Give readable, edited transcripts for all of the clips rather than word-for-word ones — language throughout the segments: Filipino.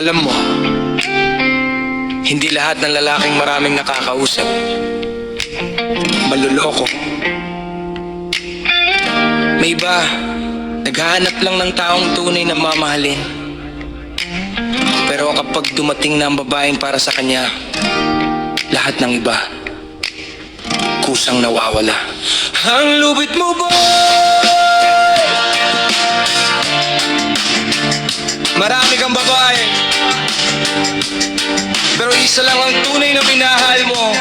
Alam mo, hindi lahat ng lalaking maraming nakakausap maluloko. May iba, naghahanap lang ng taong tunay na mamahalin. Pero kapag dumating na ang babaeng para sa kanya, lahat ng iba kusang nawawala. Ang lupit mo, boy! Marami kang babae, pero isa lang ang tunay na minahal mo.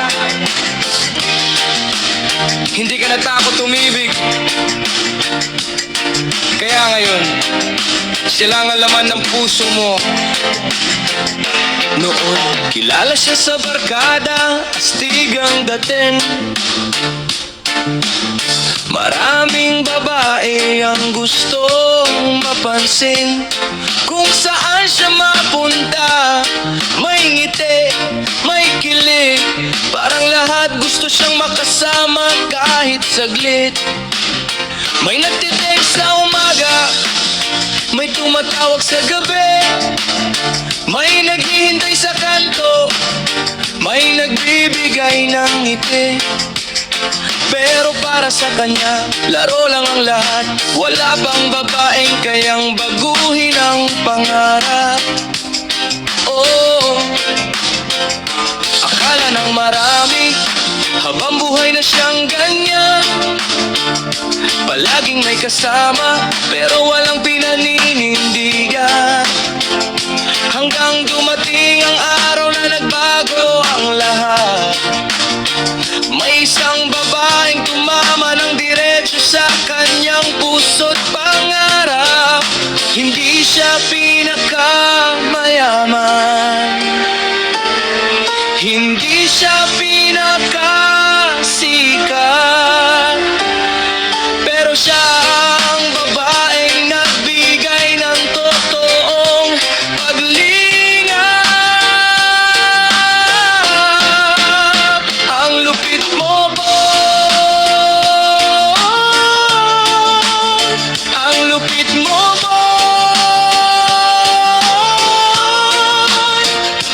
Hindi ka natakot umibig, kaya ngayon siya lang ang laman ng puso mo. Noon, kilala siya sa barkada, astig ang dating. Maraming babae ang gustong mapansin. Kung saan siya mapunta, may ngiti, may kilig. Parang lahat gusto siyang makasama kahit saglit. May nagtitext sa umaga, may tumatawag sa gabi, may naghihintay sa kanto, may nagbibigay ng ngiti. Pero para sa kanya, laro lang ang lahat. Wala bang babaeng kayang baguhin ang pangarap? Oh, akala ng marami, habang buhay na siyang ganyan, palaging may kasama, pero walang pinaninindigan. Hanggang dumating ang araw na nagbago ang lahat. May isang babaeng tumama ng diretso sa kanyang puso't pangarap. Hindi siya pinakamayaman, hindi siya pinakasikat, pero siya ang babaeng nagbigay ng totoong paglingap. Ang lupit mo, boy! Ang lupit mo, boy!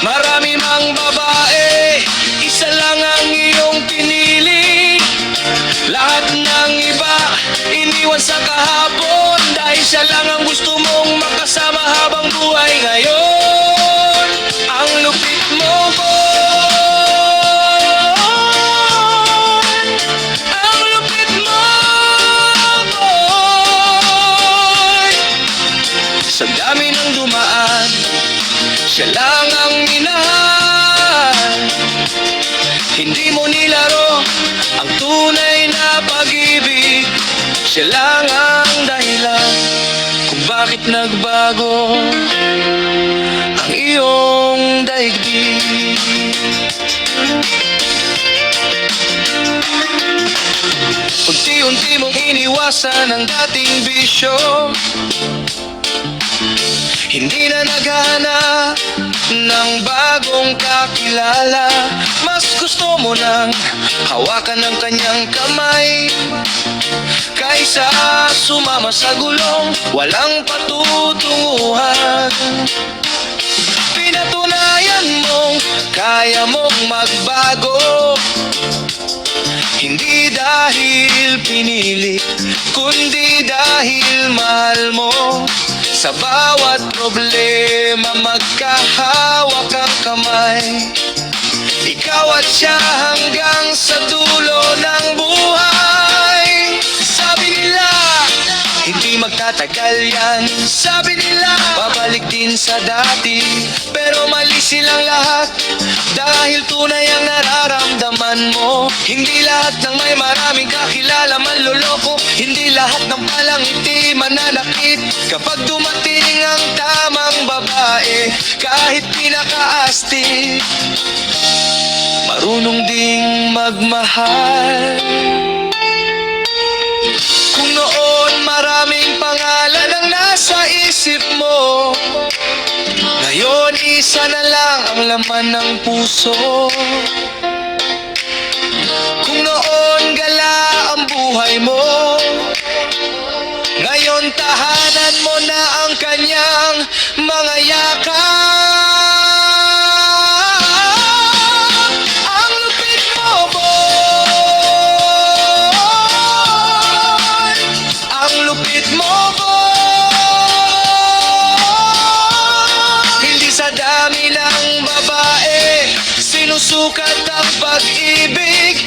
Marami mang babae, isa lang ang iyong pinili. Lahat ng iba, iniwan sa kahapon, dahil siya lang ang gusto mong makasama habang buhay ngayon. Ang lupit mo, boy! Ang lupit mo, boy! Sa dami ng dumaan, siya lang ang minahal. Hindi mo nilaro ang tunay na pag-ibig. Siya lang ang dahilan kung bakit nagbago ang iyong daigdig. Unti-unti mong iniwasan ang dating bisyo, hindi na naghahanap ng bagong kakilala. Mas gusto mo nang hawakan ng kanyang kamay kaysa sumama sa gulong walang patutunguhan. Pinatunayan mong kaya mong magbago, hindi dahil pinili, kundi dahil mahal mo. Sa bawat problema magkahawak ang kamay, ikaw at siya hanggang sa dulo ng buhay. Sabi nila, hindi magtatagal yan. Sabi nila, babalik din sa dati. Pero mali silang lahat, dahil tunay ang nararamdaman mo. Hindi lahat ng may maraming kakilala manloloko, hindi lahat ng palangiti mananakit. Kapag dumating ang tamang babae, kahit pinakaastig, marunong ding magmahal. Kung noon maraming pangalan ang nasa isip mo, ngayon isa na lang ang laman ng puso. Kung noon gala ang buhay mo, ngayon tahanan mo na ang kanyang mga yakap. sukat ang pag-ibig,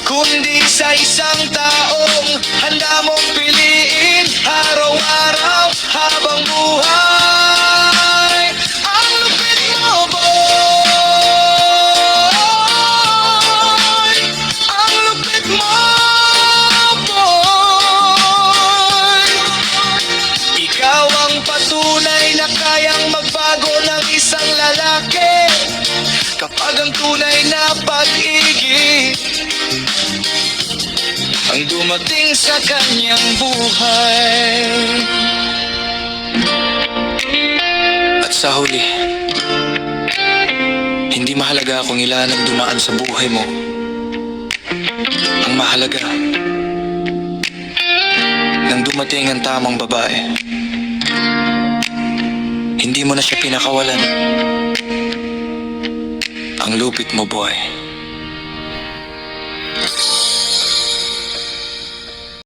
kundi sa isang taong handa mong piliin araw-araw habang buhay. Ang lupit mo, boy. Ang lupit mo, boy. Ikaw ang patunay na kayang magbago ng isang lalaki kapag ang tunay na pag-ibig ang dumating sa kanyang buhay. At sa huli, hindi mahalaga kung ilan ang dumaan sa buhay mo. Ang mahalaga, nang dumating ang tamang babae, hindi mo na siya pinakawalan. Ang lupit mo, boy.